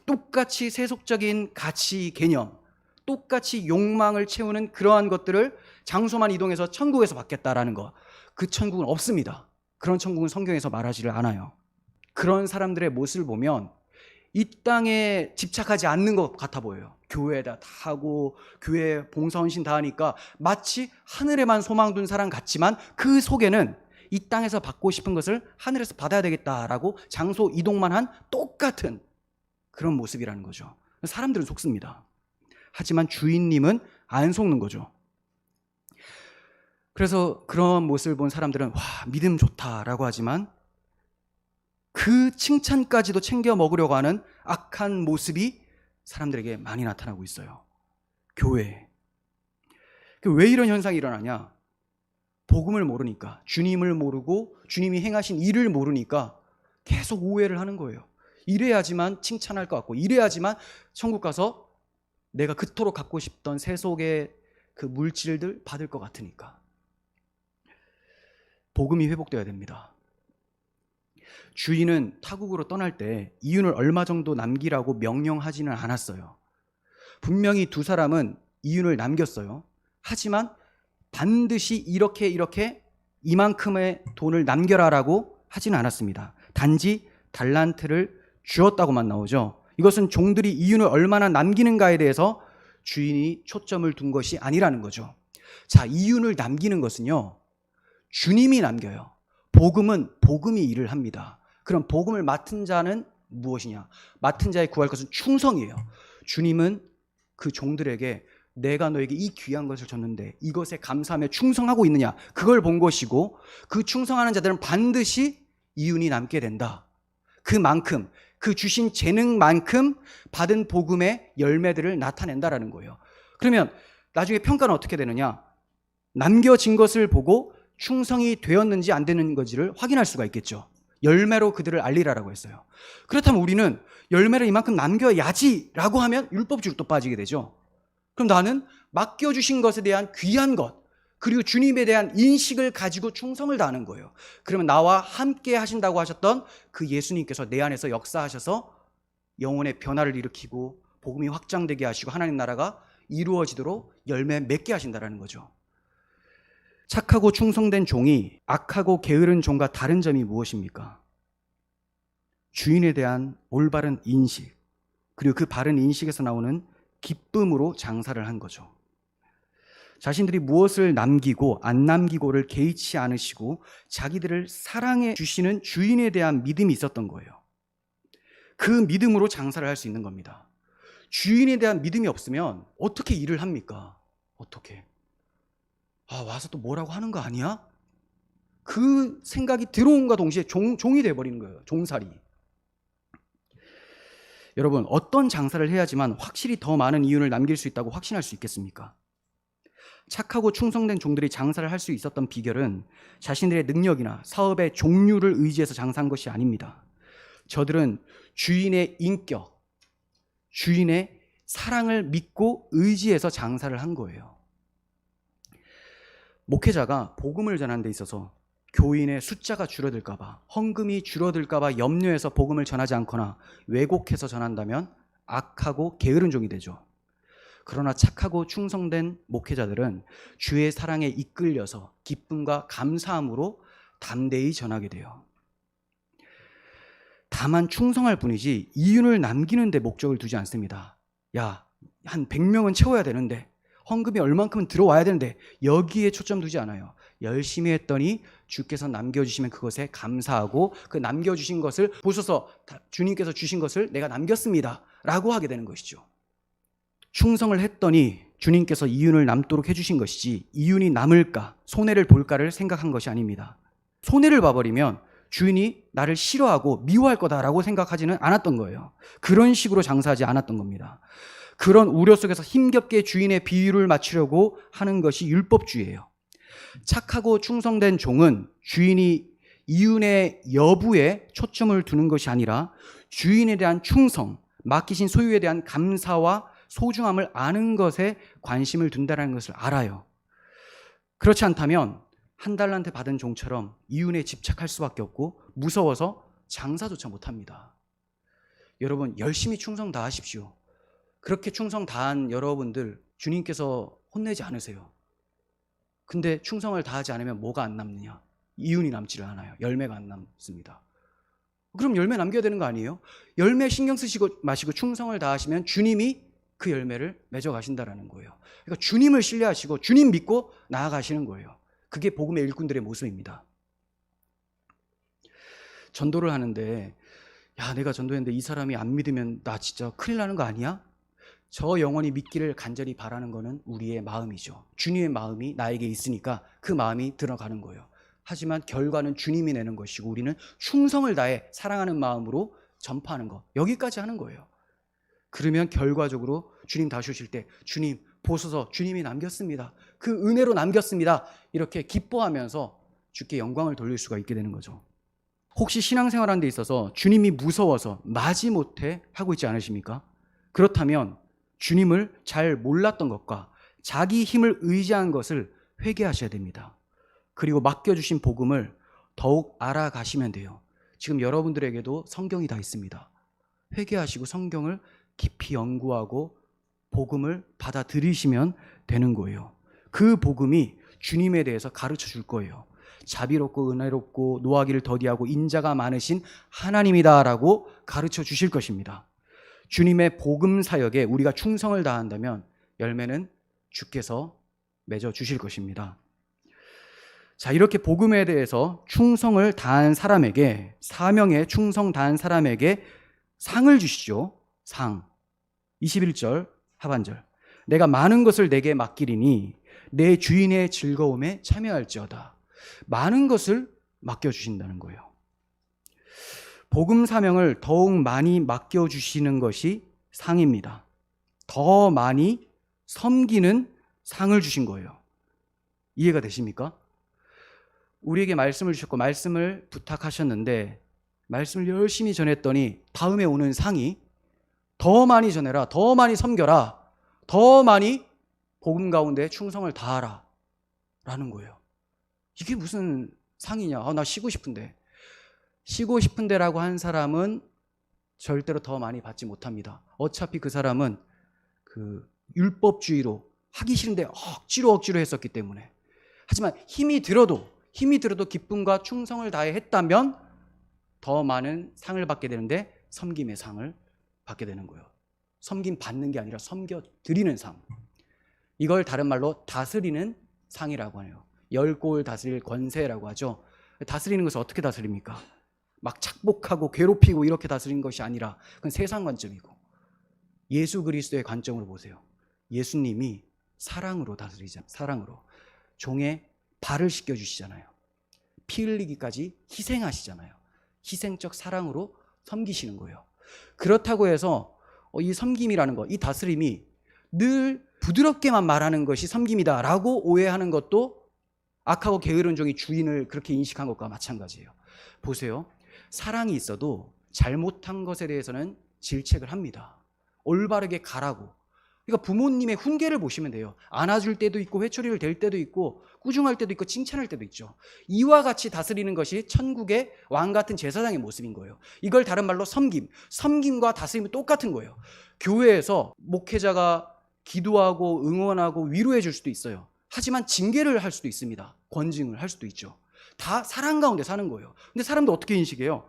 똑같이 세속적인 가치 개념, 똑같이 욕망을 채우는 그러한 것들을 장소만 이동해서 천국에서 받겠다라는 거, 그 천국은 없습니다. 그런 천국은 성경에서 말하지를 않아요. 그런 사람들의 모습을 보면 이 땅에 집착하지 않는 것 같아 보여요. 교회에다 다 하고 교회 봉사헌신 다 하니까 마치 하늘에만 소망 둔 사람 같지만 그 속에는 이 땅에서 받고 싶은 것을 하늘에서 받아야 되겠다라고 장소 이동만 한 똑같은 그런 모습이라는 거죠. 사람들은 속습니다. 하지만 주인님은 안 속는 거죠. 그래서 그런 모습을 본 사람들은 와, 믿음 좋다라고 하지만 그 칭찬까지도 챙겨 먹으려고 하는 악한 모습이 사람들에게 많이 나타나고 있어요. 교회에. 왜 이런 현상이 일어나냐? 복음을 모르니까, 주님을 모르고 주님이 행하신 일을 모르니까 계속 오해를 하는 거예요. 이래야지만 칭찬할 것 같고, 이래야지만 천국 가서 내가 그토록 갖고 싶던 세속의 그 물질들 받을 것 같으니까. 복음이 회복되어야 됩니다. 주인은 타국으로 떠날 때 이윤을 얼마 정도 남기라고 명령하지는 않았어요. 분명히 두 사람은 이윤을 남겼어요. 하지만 반드시 이렇게 이만큼의 돈을 남겨라라고 하지는 않았습니다. 단지 달란트를 주었다고만 나오죠. 이것은 종들이 이윤을 얼마나 남기는가에 대해서 주인이 초점을 둔 것이 아니라는 거죠. 자, 이윤을 남기는 것은요, 주님이 남겨요. 복음은 복음이 일을 합니다. 그럼 복음을 맡은 자는 무엇이냐? 맡은 자의 구할 것은 충성이에요. 주님은 그 종들에게 내가 너에게 이 귀한 것을 줬는데 이것에 감사하며 충성하고 있느냐, 그걸 본 것이고, 그 충성하는 자들은 반드시 이윤이 남게 된다. 그만큼, 그 주신 재능만큼 받은 복음의 열매들을 나타낸다라는 거예요. 그러면 나중에 평가는 어떻게 되느냐? 남겨진 것을 보고 충성이 되었는지 안 되는 건지를 확인할 수가 있겠죠. 열매로 그들을 알리라라고 했어요. 그렇다면 우리는 열매를 이만큼 남겨야지라고 하면 율법주의로 또 빠지게 되죠. 그럼 나는 맡겨주신 것에 대한 귀한 것, 그리고 주님에 대한 인식을 가지고 충성을 다하는 거예요. 그러면 나와 함께 하신다고 하셨던 그 예수님께서 내 안에서 역사하셔서 영혼의 변화를 일으키고 복음이 확장되게 하시고 하나님 나라가 이루어지도록 열매 맺게 하신다라는 거죠. 착하고 충성된 종이 악하고 게으른 종과 다른 점이 무엇입니까? 주인에 대한 올바른 인식, 그리고 그 바른 인식에서 나오는 기쁨으로 장사를 한 거죠. 자신들이 무엇을 남기고 안 남기고를 개의치 않으시고 자기들을 사랑해 주시는 주인에 대한 믿음이 있었던 거예요. 그 믿음으로 장사를 할 수 있는 겁니다. 주인에 대한 믿음이 없으면 어떻게 일을 합니까? 어떻게? 와서 또 뭐라고 하는 거 아니야? 그 생각이 들어온과 동시에 종이 돼버리는 거예요. 종살이. 여러분, 어떤 장사를 해야지만 확실히 더 많은 이윤을 남길 수 있다고 확신할 수 있겠습니까? 착하고 충성된 종들이 장사를 할 수 있었던 비결은 자신들의 능력이나 사업의 종류를 의지해서 장사한 것이 아닙니다. 저들은 주인의 인격, 주인의 사랑을 믿고 의지해서 장사를 한 거예요. 목회자가 복음을 전하는 데 있어서 교인의 숫자가 줄어들까 봐, 헌금이 줄어들까 봐 염려해서 복음을 전하지 않거나 왜곡해서 전한다면 악하고 게으른 종이 되죠. 그러나 착하고 충성된 목회자들은 주의 사랑에 이끌려서 기쁨과 감사함으로 담대히 전하게 돼요. 다만 충성할 뿐이지 이윤을 남기는 데 목적을 두지 않습니다. 야, 한 100명은 채워야 되는데, 헌금이 얼만큼은 들어와야 되는데, 여기에 초점 두지 않아요. 열심히 했더니 주께서 남겨주시면 그것에 감사하고 그 남겨주신 것을 보셔서 주님께서 주신 것을 내가 남겼습니다 라고 하게 되는 것이죠. 충성을 했더니 주님께서 이윤을 남도록 해주신 것이지 이윤이 남을까 손해를 볼까를 생각한 것이 아닙니다. 손해를 봐버리면 주인이 나를 싫어하고 미워할 거다라고 생각하지는 않았던 거예요. 그런 식으로 장사하지 않았던 겁니다. 그런 우려 속에서 힘겹게 주인의 비율을 맞추려고 하는 것이 율법주의예요. 착하고 충성된 종은 주인이 이윤의 여부에 초점을 두는 것이 아니라 주인에 대한 충성, 맡기신 소유에 대한 감사와 소중함을 아는 것에 관심을 둔다는 것을 알아요. 그렇지 않다면 한 달란트 받은 종처럼 이윤에 집착할 수밖에 없고 무서워서 장사조차 못합니다. 여러분, 열심히 충성 다하십시오. 그렇게 충성 다한 여러분들 주님께서 혼내지 않으세요. 근데 충성을 다하지 않으면 뭐가 안 남느냐? 이윤이 남지를 않아요. 열매가 안 남습니다. 그럼 열매 남겨야 되는 거 아니에요? 열매 신경 쓰시고 마시고 충성을 다하시면 주님이 그 열매를 맺어가신다라는 거예요. 그러니까 주님을 신뢰하시고 주님 믿고 나아가시는 거예요. 그게 복음의 일꾼들의 모습입니다. 전도를 하는데, 야, 내가 전도했는데 이 사람이 안 믿으면 나 진짜 큰일 나는 거 아니야? 저 영혼이 믿기를 간절히 바라는 거는 우리의 마음이죠. 주님의 마음이 나에게 있으니까 그 마음이 들어가는 거예요. 하지만 결과는 주님이 내는 것이고 우리는 충성을 다해 사랑하는 마음으로 전파하는 것, 여기까지 하는 거예요. 그러면 결과적으로 주님 다시 오실 때 주님 보소서, 주님이 남겼습니다, 그 은혜로 남겼습니다, 이렇게 기뻐하면서 주께 영광을 돌릴 수가 있게 되는 거죠. 혹시 신앙생활하는 데 있어서 주님이 무서워서 마지못해 하고 있지 않으십니까? 그렇다면 주님을 잘 몰랐던 것과 자기 힘을 의지한 것을 회개하셔야 됩니다. 그리고 맡겨주신 복음을 더욱 알아가시면 돼요. 지금 여러분들에게도 성경이 다 있습니다. 회개하시고 성경을 깊이 연구하고 복음을 받아들이시면 되는 거예요. 그 복음이 주님에 대해서 가르쳐 줄 거예요. 자비롭고 은혜롭고 노하기를 더디하고 인자가 많으신 하나님이다라고 가르쳐 주실 것입니다. 주님의 복음 사역에 우리가 충성을 다한다면 열매는 주께서 맺어 주실 것입니다. 자, 이렇게 복음에 대해서 충성을 다한 사람에게, 사명에 충성 다한 사람에게 상을 주시죠. 상. 21절 하반절. 내가 많은 것을 내게 맡기리니 내 주인의 즐거움에 참여할지어다. 많은 것을 맡겨주신다는 거예요. 복음 사명을 더욱 많이 맡겨주시는 것이 상입니다. 더 많이 섬기는 상을 주신 거예요. 이해가 되십니까? 우리에게 말씀을 주셨고 말씀을 부탁하셨는데 말씀을 열심히 전했더니 다음에 오는 상이 더 많이 전해라, 더 많이 섬겨라, 더 많이 복음 가운데 충성을 다하라 라는 거예요. 이게 무슨 상이냐? 나 쉬고 싶은데. 쉬고 싶은데라고 한 사람은 절대로 더 많이 받지 못합니다. 어차피 그 사람은 그 율법주의로 하기 싫은데 억지로 했었기 때문에. 하지만 힘이 들어도 기쁨과 충성을 다해 했다면 더 많은 상을 받게 되는데 섬김의 상을 받게 되는 거예요. 섬김 받는 게 아니라 섬겨 드리는 상. 이걸 다른 말로 다스리는 상이라고 해요. 열골 다스릴 권세라고 하죠. 다스리는 것을 어떻게 다스립니까? 막 착복하고 괴롭히고 이렇게 다스리는 것이 아니라 그건 세상 관점이고 예수 그리스도의 관점으로 보세요. 예수님이 사랑으로 다스리잖아요. 사랑으로. 종의 발을 씻겨주시잖아요. 피 흘리기까지 희생하시잖아요. 희생적 사랑으로 섬기시는 거예요. 그렇다고 해서 이 섬김이라는 거, 이 다스림이 늘 부드럽게만 말하는 것이 섬김이다라고 오해하는 것도 악하고 게으른 종이 주인을 그렇게 인식한 것과 마찬가지예요. 보세요. 사랑이 있어도 잘못한 것에 대해서는 질책을 합니다. 올바르게 가라고. 그러니까 부모님의 훈계를 보시면 돼요. 안아줄 때도 있고 회초리를 댈 때도 있고 꾸중할 때도 있고 칭찬할 때도 있죠. 이와 같이 다스리는 것이 천국의 왕 같은 제사장의 모습인 거예요. 이걸 다른 말로 섬김. 섬김과 다스림은 똑같은 거예요. 교회에서 목회자가 기도하고 응원하고 위로해 줄 수도 있어요. 하지만 징계를 할 수도 있습니다. 권징을 할 수도 있죠. 다 사랑 가운데 사는 거예요. 근데 사람도 어떻게 인식해요?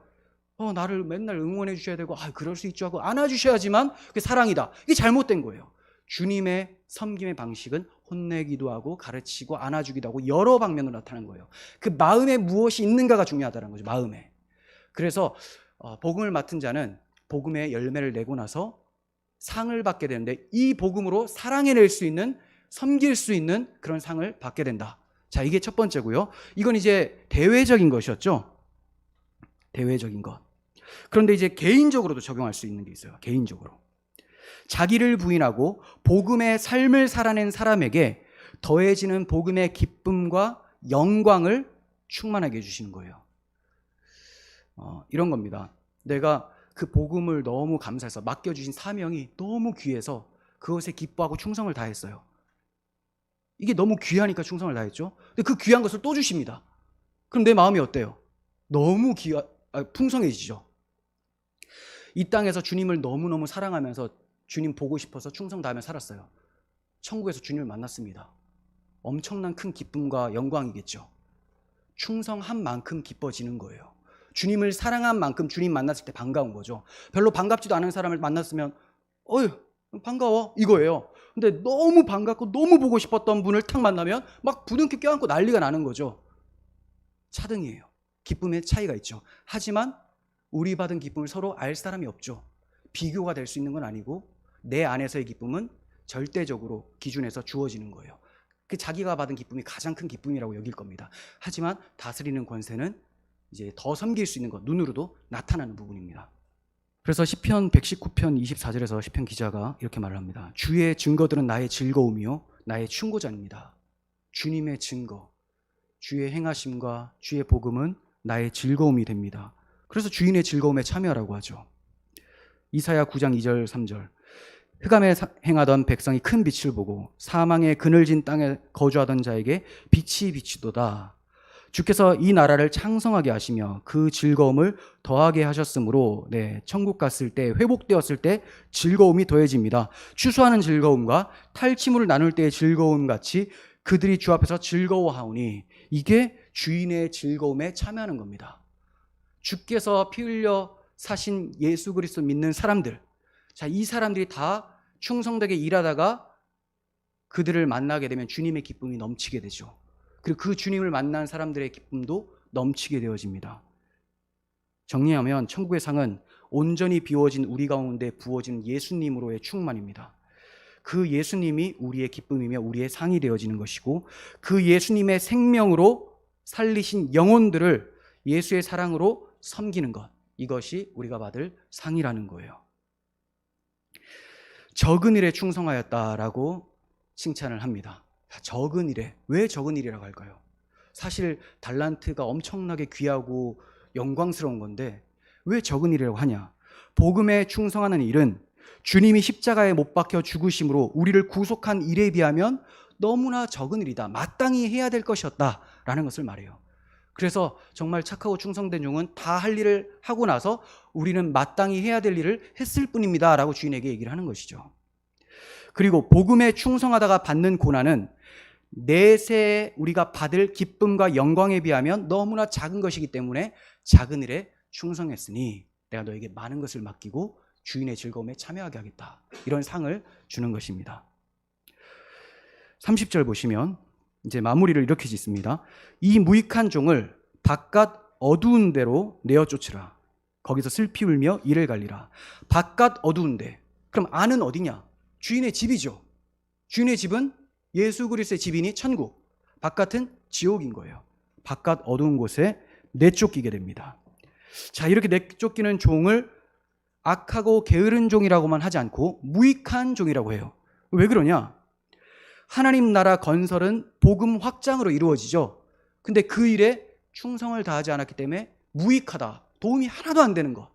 나를 맨날 응원해 주셔야 되고 그럴 수 있죠 하고 안아주셔야지만 그게 사랑이다. 이게 잘못된 거예요. 주님의 섬김의 방식은 혼내기도 하고 가르치고 안아주기도 하고 여러 방면으로 나타나는 거예요. 그 마음에 무엇이 있는가가 중요하다는 거죠. 마음에. 그래서 복음을 맡은 자는 복음의 열매를 내고 나서 상을 받게 되는데 이 복음으로 사랑해낼 수 있는, 섬길 수 있는 그런 상을 받게 된다. 자, 이게 첫 번째고요. 이건 이제 대외적인 것이었죠. 대외적인 것. 그런데 이제 개인적으로도 적용할 수 있는 게 있어요. 개인적으로. 자기를 부인하고 복음의 삶을 살아낸 사람에게 더해지는 복음의 기쁨과 영광을 충만하게 해주시는 거예요. 이런 겁니다. 내가 그 복음을 너무 감사해서 맡겨주신 사명이 너무 귀해서 그것에 기뻐하고 충성을 다했어요. 이게 너무 귀하니까 충성을 다했죠. 근데 그 귀한 것을 또 주십니다. 그럼 내 마음이 어때요? 너무 풍성해지죠. 이 땅에서 주님을 너무너무 사랑하면서 주님 보고 싶어서 충성 다하며 살았어요. 천국에서 주님을 만났습니다. 엄청난 큰 기쁨과 영광이겠죠. 충성한 만큼 기뻐지는 거예요. 주님을 사랑한 만큼 주님 만났을 때 반가운 거죠. 별로 반갑지도 않은 사람을 만났으면 반가워 이거예요. 근데 너무 반갑고 너무 보고 싶었던 분을 탁 만나면 막 부둥켜 껴안고 난리가 나는 거죠. 차등이에요. 기쁨의 차이가 있죠. 하지만 우리 받은 기쁨을 서로 알 사람이 없죠. 비교가 될 수 있는 건 아니고 내 안에서의 기쁨은 절대적으로 기준에서 주어지는 거예요. 그 자기가 받은 기쁨이 가장 큰 기쁨이라고 여길 겁니다. 하지만 다스리는 권세는 이제 더 섬길 수 있는 것, 눈으로도 나타나는 부분입니다. 그래서 시편 119편 24절에서 시편 기자가 이렇게 말을 합니다. 주의 증거들은 나의 즐거움이요 나의 충고자입니다. 주님의 증거, 주의 행하심과 주의 복음은 나의 즐거움이 됩니다. 그래서 주인의 즐거움에 참여하라고 하죠. 이사야 9장 2절 3절. 흑암에 행하던 백성이 큰 빛을 보고 사망의 그늘진 땅에 거주하던 자에게 빛이 비치도다. 주께서 이 나라를 창성하게 하시며 그 즐거움을 더하게 하셨으므로 천국 갔을 때, 회복되었을 때 즐거움이 더해집니다. 추수하는 즐거움과 탈취물을 나눌 때의 즐거움 같이 그들이 주 앞에서 즐거워하오니 이게 주인의 즐거움에 참여하는 겁니다. 주께서 피 흘려 사신 예수 그리스도 믿는 사람들, 자, 이 사람들이 다 충성되게 일하다가 그들을 만나게 되면 주님의 기쁨이 넘치게 되죠. 그리고 그 주님을 만난 사람들의 기쁨도 넘치게 되어집니다. 정리하면 천국의 상은 온전히 비워진 우리 가운데 부어진 예수님으로의 충만입니다. 그 예수님이 우리의 기쁨이며 우리의 상이 되어지는 것이고, 그 예수님의 생명으로 살리신 영혼들을 예수의 사랑으로 섬기는 것, 이것이 우리가 받을 상이라는 거예요. 적은 일에 충성하였다라고 칭찬을 합니다. 적은 일에, 왜 적은 일이라고 할까요? 사실 달란트가 엄청나게 귀하고 영광스러운 건데 왜 적은 일이라고 하냐? 복음에 충성하는 일은 주님이 십자가에 못 박혀 죽으심으로 우리를 구속한 일에 비하면 너무나 적은 일이다, 마땅히 해야 될 것이었다라는 것을 말해요. 그래서 정말 착하고 충성된 종은 다 할 일을 하고 나서 우리는 마땅히 해야 될 일을 했을 뿐입니다 라고 주인에게 얘기를 하는 것이죠. 그리고 복음에 충성하다가 받는 고난은 내세 우리가 받을 기쁨과 영광에 비하면 너무나 작은 것이기 때문에 작은 일에 충성했으니 내가 너에게 많은 것을 맡기고 주인의 즐거움에 참여하게 하겠다, 이런 상을 주는 것입니다. 30절 보시면 이제 마무리를 이렇게 짓습니다. 이 무익한 종을 바깥 어두운 데로 내어 쫓으라. 거기서 슬피 울며 이를 갈리라. 바깥 어두운 데, 그럼 안은 어디냐? 주인의 집이죠. 주인의 집은 예수 그리스도의 집이니 천국, 바깥은 지옥인 거예요. 바깥 어두운 곳에 내쫓기게 됩니다. 자, 이렇게 내쫓기는 종을 악하고 게으른 종이라고만 하지 않고 무익한 종이라고 해요. 왜 그러냐? 하나님 나라 건설은 복음 확장으로 이루어지죠. 근데 그 일에 충성을 다하지 않았기 때문에 무익하다, 도움이 하나도 안 되는 것.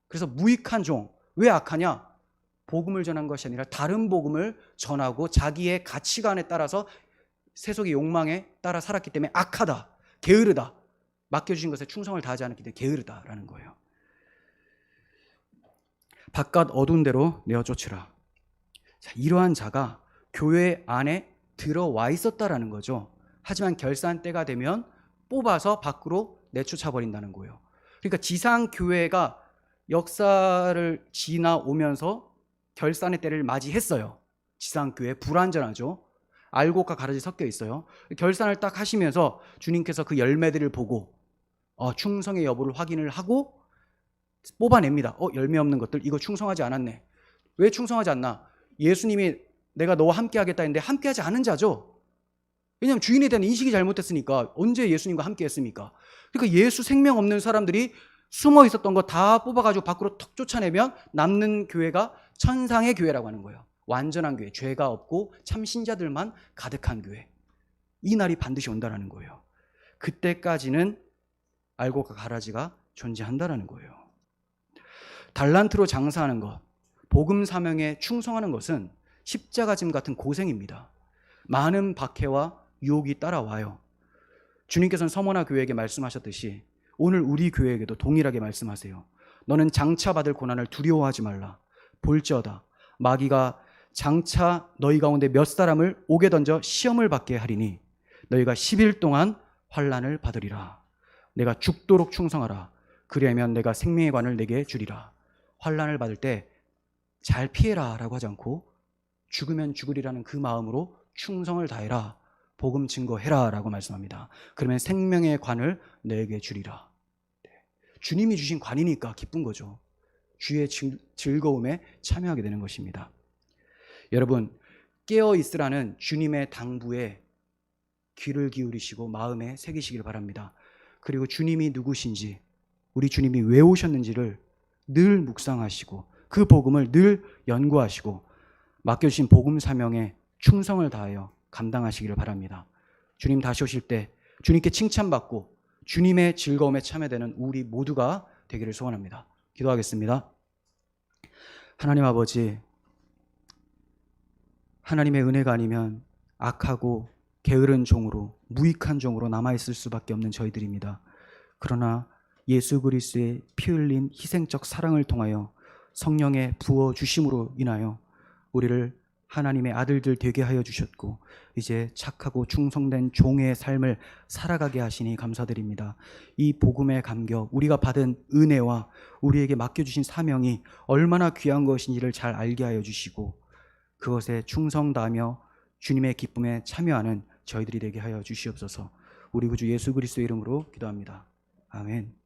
그래서 무익한 종. 왜 악하냐? 복음을 전한 것이 아니라 다른 복음을 전하고 자기의 가치관에 따라서 세속의 욕망에 따라 살았기 때문에 악하다, 게으르다, 맡겨주신 것에 충성을 다하지 않았기 때문에 게으르다라는 거예요. 바깥 어두운 데로 내어 쫓으라. 자, 이러한 자가 교회 안에 들어와 있었다라는 거죠. 하지만 결산 때가 되면 뽑아서 밖으로 내쫓아버린다는 거예요. 그러니까 지상교회가 역사를 지나오면서 결산의 때를 맞이했어요. 지상교회 불완전하죠. 알곡과 가라지 섞여 있어요. 결산을 딱 하시면서 주님께서 그 열매들을 보고 충성의 여부를 확인을 하고 뽑아냅니다. 열매 없는 것들, 이거 충성하지 않았네. 왜 충성하지 않나? 예수님이 내가 너와 함께 하겠다 했는데 함께하지 않은 자죠. 왜냐하면 주인에 대한 인식이 잘못됐으니까. 언제 예수님과 함께 했습니까? 그러니까 예수 생명 없는 사람들이 숨어 있었던 거 다 뽑아가지고 밖으로 턱 쫓아내면 남는 교회가 천상의 교회라고 하는 거예요. 완전한 교회, 죄가 없고 참신자들만 가득한 교회. 이 날이 반드시 온다는 거예요. 그때까지는 알곡과 가라지가 존재한다는 거예요. 달란트로 장사하는 것, 복음 사명에 충성하는 것은 십자가짐 같은 고생입니다. 많은 박해와 유혹이 따라와요. 주님께서는 서머나 교회에게 말씀하셨듯이 오늘 우리 교회에게도 동일하게 말씀하세요. 너는 장차 받을 고난을 두려워하지 말라. 볼지어다 마귀가 장차 너희 가운데 몇 사람을 옥에 던져 시험을 받게 하리니 너희가 10일 동안 환난을 받으리라. 내가 죽도록 충성하라. 그리하면 내가 생명의 관을 내게 주리라. 환난을 받을 때 잘 피해라 라고 하지 않고 죽으면 죽으리라는 그 마음으로 충성을 다해라, 복음 증거해라 라고 말씀합니다. 그러면 생명의 관을 내게 주리라. 주님이 주신 관이니까 기쁜 거죠. 주의 즐거움에 참여하게 되는 것입니다. 여러분, 깨어 있으라는 주님의 당부에 귀를 기울이시고 마음에 새기시길 바랍니다. 그리고 주님이 누구신지, 우리 주님이 왜 오셨는지를 늘 묵상하시고 그 복음을 늘 연구하시고 맡겨주신 복음 사명에 충성을 다하여 감당하시기를 바랍니다. 주님 다시 오실 때 주님께 칭찬받고 주님의 즐거움에 참여되는 우리 모두가 되기를 소원합니다. 기도하겠습니다. 하나님 아버지, 하나님의 은혜가 아니면 악하고 게으른 종으로, 무익한 종으로 남아있을 수밖에 없는 저희들입니다. 그러나 예수 그리스도의 피 흘린 희생적 사랑을 통하여 성령의 부어주심으로 인하여 우리를 하나님의 아들들 되게 하여 주셨고 이제 착하고 충성된 종의 삶을 살아가게 하시니 감사드립니다. 이 복음의 감격, 우리가 받은 은혜와 우리에게 맡겨주신 사명이 얼마나 귀한 것인지를 잘 알게 하여 주시고 그것에 충성 다하며 주님의 기쁨에 참여하는 저희들이 되게 하여 주시옵소서. 우리 구주 예수 그리스도의 이름으로 기도합니다. 아멘.